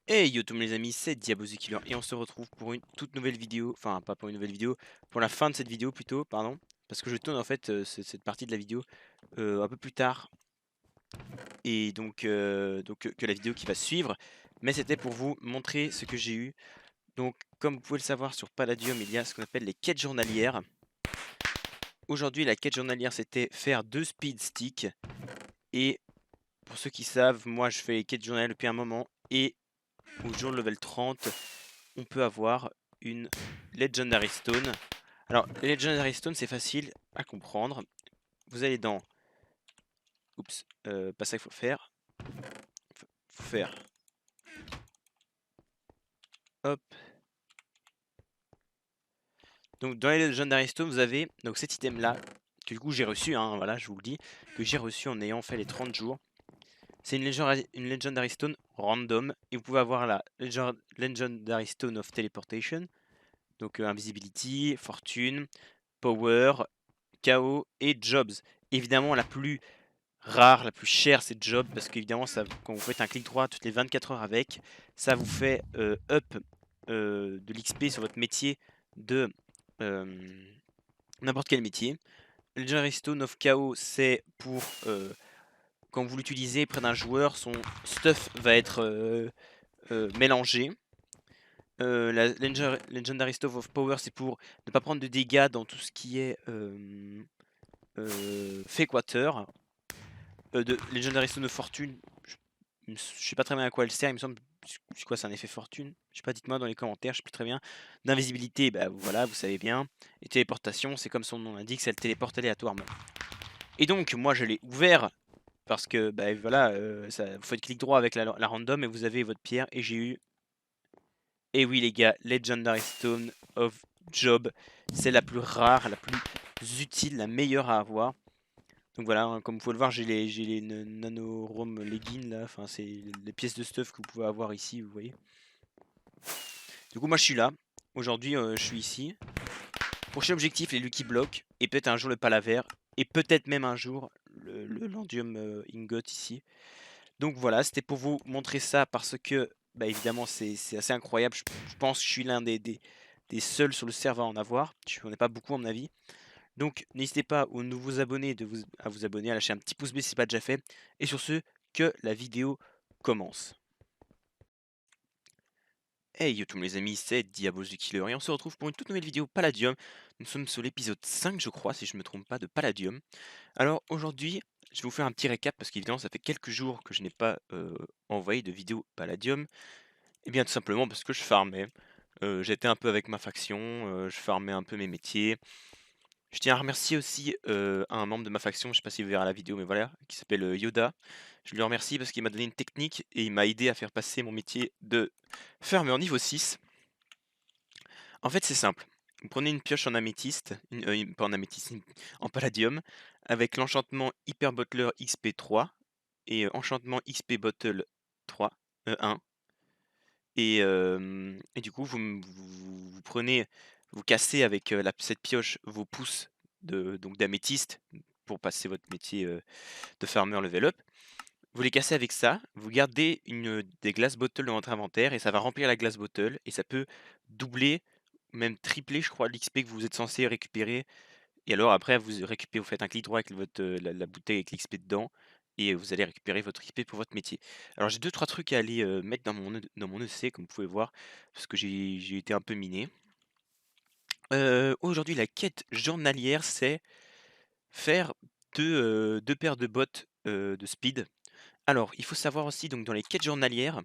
Hey yo tout les amis, c'est Diabo the Killer et on se retrouve pour une toute nouvelle vidéo, enfin pas pour une nouvelle vidéo, pour la fin de cette vidéo plutôt, pardon, parce que je tourne en fait cette partie de la vidéo un peu plus tard et donc que la vidéo qui va suivre, mais c'était pour vous montrer ce que j'ai eu. Donc comme vous pouvez le savoir sur Palladium, il y a ce qu'on appelle les quêtes journalières. Aujourd'hui la quête journalière c'était faire 2 speed sticks et pour ceux qui savent, moi je fais les quêtes journalières depuis un moment et au jour level 30 on peut avoir une Legendary Stone. Alors, les Legendary Stone, c'est facile à comprendre. Vous allez dans... Oups, pas ça qu'il faut faire. Faut faire... Hop. Donc, dans les Legendary Stone, vous avez donc cet item-là, que du coup j'ai reçu, hein, voilà, je vous le dis, que j'ai reçu en ayant fait les 30 jours. C'est une Legendary Stone random, et vous pouvez avoir la Legendary Stone of Teleportation, donc Invisibility, Fortune, Power, KO et Jobs. Évidemment, la plus rare, la plus chère, c'est Job, parce qu'évidemment, ça, quand vous faites un clic droit toutes les 24 heures avec, ça vous fait up de l'XP sur votre métier de n'importe quel métier. Legendary Stone of Chaos, c'est pour quand vous l'utilisez près d'un joueur, son stuff va être mélangé. La Legendary Stone of Power, c'est pour ne pas prendre de dégâts dans tout ce qui est Fake Water. De Legendary Stone of Fortune, je sais pas très bien à quoi elle sert, il me semble. C'est quoi, c'est un effet fortune? Je sais pas, dites-moi dans les commentaires, je sais plus très bien. D'invisibilité, bah voilà, vous savez bien. Et téléportation, c'est comme son nom l'indique, ça le téléporte aléatoirement. Et donc, moi je l'ai ouvert parce que, bah voilà, vous faites clic droit avec la random et vous avez votre pierre. Et j'ai eu, et oui les gars, Legendary Stone of Job. C'est la plus rare, la plus utile, la meilleure à avoir. Donc voilà, hein, comme vous pouvez le voir, j'ai les nano-rom leggings là, enfin c'est les pièces de stuff que vous pouvez avoir ici, vous voyez. Du coup moi je suis là, aujourd'hui je suis ici. Prochain objectif les Lucky Blocks, et peut-être un jour le Palaver, et peut-être même un jour le Landium Ingot ici. Donc voilà, c'était pour vous montrer ça parce que, bah évidemment c'est assez incroyable, je pense que je suis l'un des seuls sur le serveur à en avoir, on n'est pas beaucoup à mon avis. Donc n'hésitez pas aux nouveaux abonnés à vous abonner, à lâcher un petit pouce bleu si ce n'est pas déjà fait. Et sur ce, que la vidéo commence. Hey yo tous les amis, c'est Diabos the Killer et on se retrouve pour une toute nouvelle vidéo Palladium. Nous sommes sur l'épisode 5 je crois, si je ne me trompe pas, de Palladium. Alors aujourd'hui, je vais vous faire un petit récap parce qu'évidemment ça fait quelques jours que je n'ai pas envoyé de vidéo Palladium. Et bien tout simplement parce que je farmais. J'étais un peu avec ma faction, je farmais un peu mes métiers. Je tiens à remercier aussi un membre de ma faction, je sais pas si vous verrez la vidéo, mais voilà, qui s'appelle Yoda. Je lui remercie parce qu'il m'a donné une technique et il m'a aidé à faire passer mon métier de farmer niveau 6. En fait, c'est simple. Vous prenez une pioche en améthyste, pas en améthyste, en palladium, avec l'enchantement Hyper Bottler XP3 et enchantement XP Bottle 3, 1. Et du coup, vous prenez, vous cassez avec cette pioche vos pouces donc d'améthyste pour passer votre métier de farmer level up. Vous les cassez avec ça, vous gardez des glass bottles dans votre inventaire et ça va remplir la glass bottle et ça peut doubler, même tripler, je crois, l'XP que vous êtes censé récupérer. Et alors après, vous faites un clic droit avec la bouteille avec l'XP dedans et vous allez récupérer votre XP pour votre métier. Alors j'ai deux trois trucs à aller mettre dans mon EC, comme vous pouvez voir, parce que j'ai été un peu miné. Aujourd'hui, la quête journalière, c'est faire deux paires de bottes de speed. Alors, il faut savoir aussi, donc dans les quêtes journalières,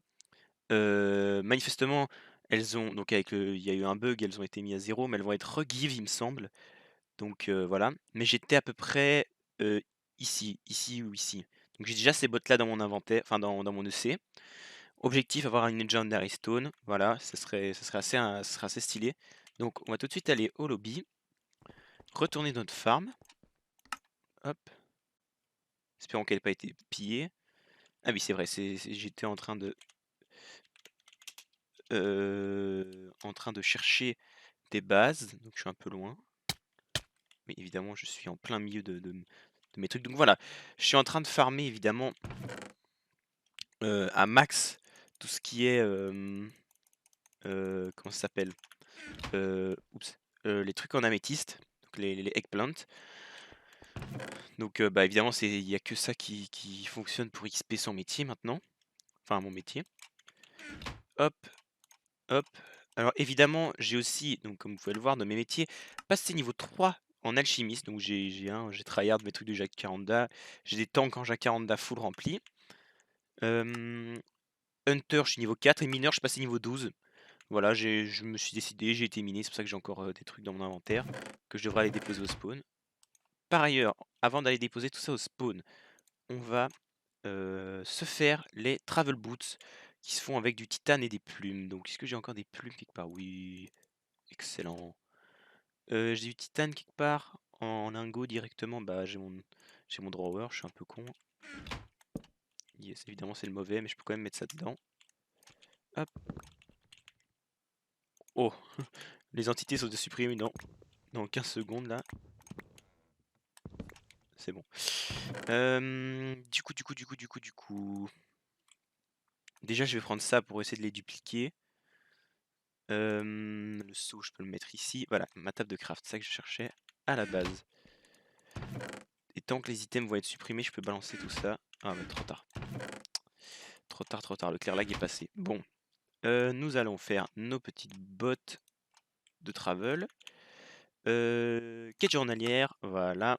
manifestement, elles ont, donc il y a eu un bug, elles ont été mises à 0, mais elles vont être re-give, il me semble. Donc voilà, mais j'étais à peu près ici ou ici. Donc j'ai déjà ces bottes-là dans mon inventaire, enfin dans mon EC. Objectif, avoir une Legendary Stone. Voilà, ça serait assez stylé. Donc on va tout de suite aller au lobby, retourner notre farm. Hop, espérons qu'elle n'ait pas été pillée. Ah oui, c'est vrai, j'étais en train de chercher des bases, donc je suis un peu loin. Mais évidemment, je suis en plein milieu de mes trucs. Donc voilà, je suis en train de farmer évidemment à max tout ce qui est comment ça s'appelle? Oups, les trucs en améthyste, donc les eggplants. Donc bah, évidemment, il y a que ça qui fonctionne pour XP son métier maintenant, enfin mon métier. Hop, hop. Alors évidemment, j'ai aussi, donc comme vous pouvez le voir dans mes métiers, passé niveau 3 en alchimiste, donc j'ai tryhard mes trucs de Jacaranda, j'ai des tanks en Jacaranda full remplis. Hunter, je suis niveau 4 et mineur, je suis passé niveau 12. Voilà, je me suis décidé, j'ai été miné, c'est pour ça que j'ai encore des trucs dans mon inventaire que je devrais aller déposer au spawn. Par ailleurs, avant d'aller déposer tout ça au spawn, on va se faire les travel boots qui se font avec du titane et des plumes. Donc, est-ce que j'ai encore des plumes quelque part? Oui, excellent. J'ai du titane quelque part en lingot directement. Bah, j'ai mon drawer, je suis un peu con. Yes, évidemment, c'est le mauvais, mais je peux quand même mettre ça dedans. Hop. Oh, les entités sont supprimées dans 15 secondes là. C'est bon. Du coup. Déjà, je vais prendre ça pour essayer de les dupliquer. Le seau, je peux le mettre ici. Voilà, ma table de craft, c'est ça que je cherchais à la base. Et tant que les items vont être supprimés, je peux balancer tout ça. Ah, mais trop tard. Trop tard, trop tard. Le clear lag est passé. Bon, nous allons faire nos petites bottes de travel. Quête journalière, voilà.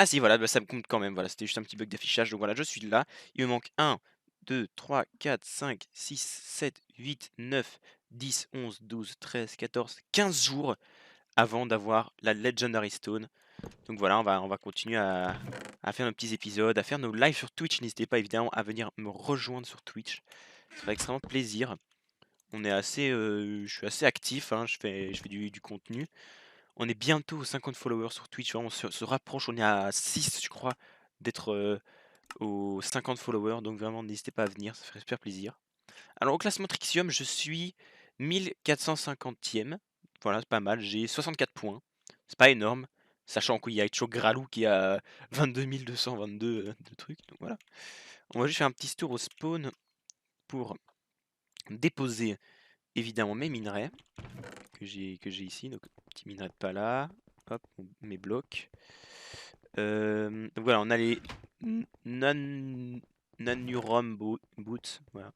Ah si, voilà, bah, ça me compte quand même. Voilà, c'était juste un petit bug d'affichage. Donc voilà, je suis là. Il me manque 1, 2, 3, 4, 5, 6, 7, 8, 9, 10, 11, 12, 13, 14, 15 jours avant d'avoir la Legendary Stone. Donc voilà, on va continuer à faire nos petits épisodes, à faire nos lives sur Twitch. N'hésitez pas évidemment à venir me rejoindre sur Twitch. Ça ferait extrêmement plaisir. Je suis assez actif, hein, je fais du contenu. On est bientôt aux 50 followers sur Twitch, on se rapproche, on est à 6 je crois d'être aux 50 followers, donc vraiment n'hésitez pas à venir, ça ferait super plaisir. Alors au classement Trixium, je suis 1450e, voilà c'est pas mal, j'ai 64 points, c'est pas énorme, sachant qu'il y a Gralou qui a 22 222 de trucs, donc voilà. On va juste faire un petit tour au spawn pour déposer évidemment mes minerais que j'ai ici, donc petit minerai de pala, hop, mes blocs. Donc voilà, on a les Nanurum Boots, voilà.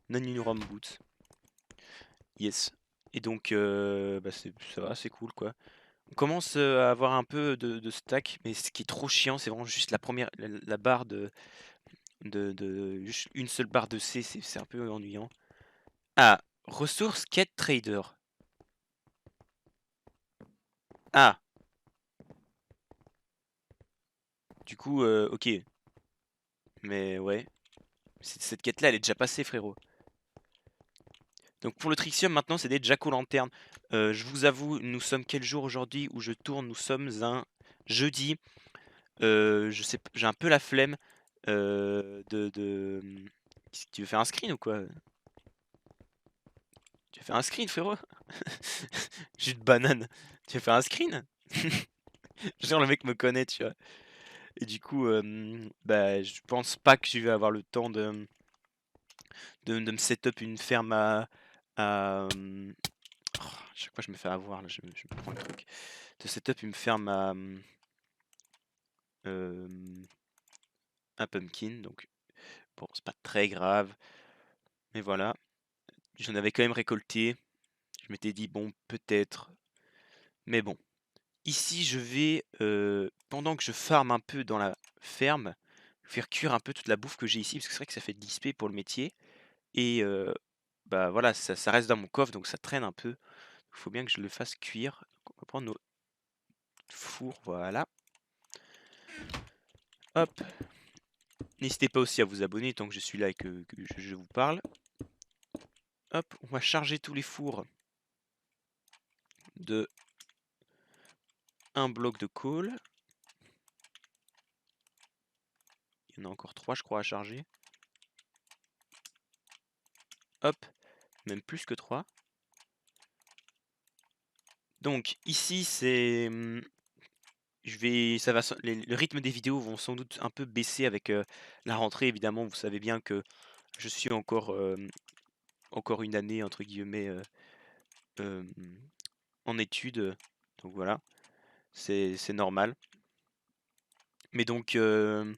Nanurum Boots, yes. Et donc, bah ça va, c'est cool quoi. On commence à avoir un peu de stack, mais ce qui est trop chiant, c'est vraiment juste la barre juste une seule barre de C, c'est un peu ennuyant. Ah, ressources quête trader. Ah, du coup, ok. Mais ouais. Cette quête-là, elle est déjà passée, frérot. Donc pour le Trixium, maintenant, c'est des Jack-o'-lanterne. Je vous avoue, nous sommes quel jour aujourd'hui où je tourne? Nous sommes un jeudi. Je sais, j'ai un peu la flemme Tu veux faire un screen ou quoi? Tu veux faire un screen, frérot? Jus de banane. Tu veux faire un screen? Genre le mec me connaît, tu vois. Et du coup, bah, je pense pas que je vais avoir le temps de me set up une ferme oh, chaque fois je me fais avoir, là, je me prends le truc. De set up une ferme à pumpkin, donc bon, c'est pas très grave, mais voilà. J'en avais quand même récolté. Je m'étais dit, bon, peut-être, mais bon. Ici, je vais, pendant que je farme un peu dans la ferme, faire cuire un peu toute la bouffe que j'ai ici, parce que c'est vrai que ça fait de l'XP pour le métier. Et bah voilà, ça reste dans mon coffre, donc ça traîne un peu. Il faut bien que je le fasse cuire. Donc, on va prendre nos fours, voilà. Hop. N'hésitez pas aussi à vous abonner tant que je suis là et que je vous parle. Hop, on va charger tous les fours de un bloc de coal. Il y en a encore 3 je crois à charger. Hop, même plus que 3. Donc ici c'est... le rythme des vidéos vont sans doute un peu baisser avec la rentrée évidemment. Vous savez bien que je suis encore, encore une année entre guillemets hem, en études, donc voilà, c'est normal. Mais donc je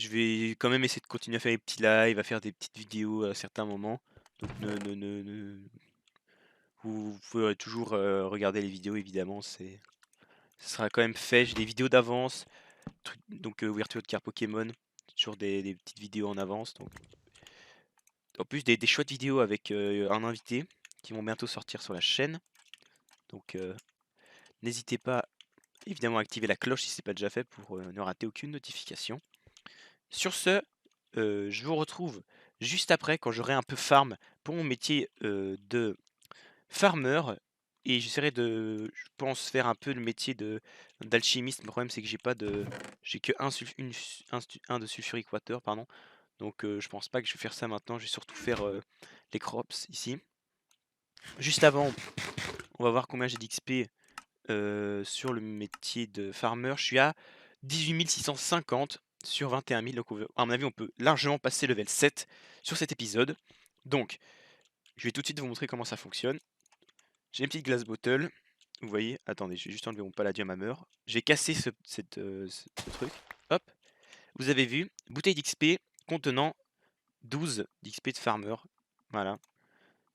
vais quand même essayer de continuer à faire des petits lives, à faire des petites vidéos à certains moments. Donc vous pouvez toujours, regarder les vidéos évidemment, ce sera quand même fait. J'ai des vidéos d'avance, donc ouverture de cartes Pokémon, toujours des petites vidéos en avance. Donc en plus des chouettes vidéos avec, un invité qui vont bientôt sortir sur la chaîne. Donc n'hésitez pas évidemment à activer la cloche si ce n'est pas déjà fait pour, ne rater aucune notification. Sur ce, je vous retrouve juste après quand j'aurai un peu farm pour mon métier, de farmer et j'essaierai de, je pense, faire un peu le métier d'alchimiste. Le problème c'est que j'ai que un de sulfuric water, pardon. Donc je pense pas que je vais faire ça maintenant, je vais surtout faire, les crops ici. Juste avant, on va voir combien j'ai d'XP, sur le métier de farmer. Je suis à 18 650 sur 21 000, donc à mon avis on peut largement passer level 7 sur cet épisode. Donc je vais tout de suite vous montrer comment ça fonctionne. J'ai une petite glass bottle, vous voyez, attendez, je vais juste enlever mon palladium hammer. J'ai cassé ce truc, hop, vous avez vu, bouteille d'XP contenant 12 d'XP de farmer, voilà.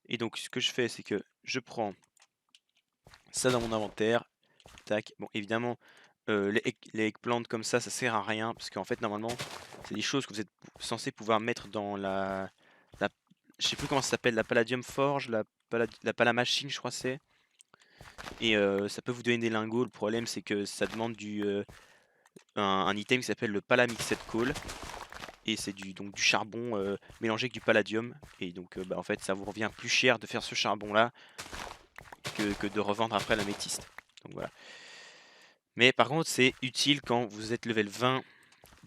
Et donc ce que je fais, c'est que je prends ça dans mon inventaire, tac, bon évidemment les eggplants comme ça sert à rien parce qu'en fait normalement c'est des choses que vous êtes censé pouvoir mettre dans la je sais plus comment ça s'appelle, la palladium forge, la palamachine je crois c'est. Et ça peut vous donner des lingots. Le problème c'est que ça demande un item qui s'appelle le palamixed coal. Et c'est donc du charbon mélangé avec du palladium. Et donc bah, en fait ça vous revient plus cher de faire ce charbon là que de revendre après l'améthyste. Donc voilà. Mais par contre c'est utile quand vous êtes level 20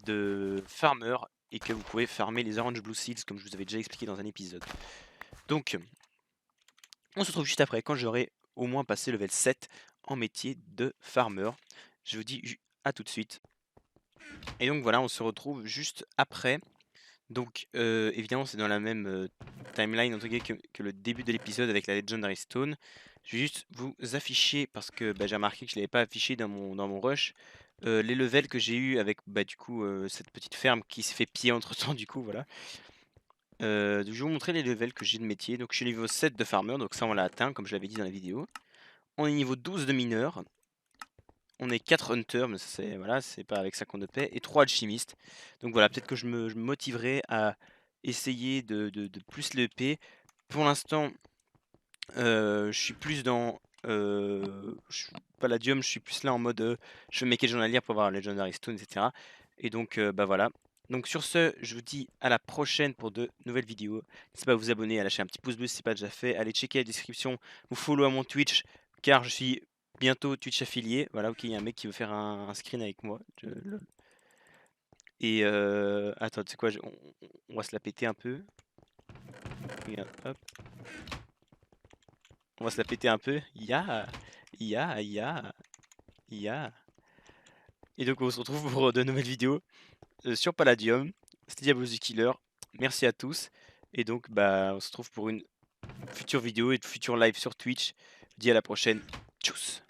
de farmer et que vous pouvez farmer les orange blue seeds comme je vous avais déjà expliqué dans un épisode. Donc on se retrouve juste après quand j'aurai au moins passé level 7 en métier de farmer. Je vous dis à tout de suite. Et donc voilà, on se retrouve juste après. Donc évidemment c'est dans la même timeline entre guillemets que le début de l'épisode avec la Legendary Stone. Je vais juste vous afficher parce que bah, j'ai remarqué que je ne l'avais pas affiché dans mon rush. Les levels que j'ai eu avec bah, du coup cette petite ferme qui se fait piller entre temps du coup voilà. Je vais vous montrer les levels que j'ai de métier. Donc je suis niveau 7 de farmer, donc ça on l'a atteint comme je l'avais dit dans la vidéo. On est niveau 12 de mineur. On est 4 hunters, mais c'est voilà, c'est pas avec ça qu'on ne paie, et 3 alchimistes. Donc voilà, peut-être que je me motiverai à essayer de plus le EP. Pour l'instant, je suis plus dans Palladium, je suis plus là en mode je fais mes quêtes journalières pour avoir Legendary Stone, etc. Et donc bah voilà. Donc sur ce, je vous dis à la prochaine pour de nouvelles vidéos. N'hésitez pas à vous abonner, à lâcher un petit pouce bleu si ce n'est pas déjà fait. Allez checker la description, vous follow à mon Twitch, car je suis bientôt Twitch affilié. Voilà, ok, il y a un mec qui veut faire un screen avec moi. Et attends, tu sais quoi, on va se la péter un peu. Regarde, hop. On va se la péter un peu. Ya, ya, ya, ya. Et donc on se retrouve pour de nouvelles vidéos sur Palladium. C'était Diablo the Killer. Merci à tous. Et donc bah on se retrouve pour une future vidéo et de futurs live sur Twitch. Je vous dis à la prochaine. Tchuss.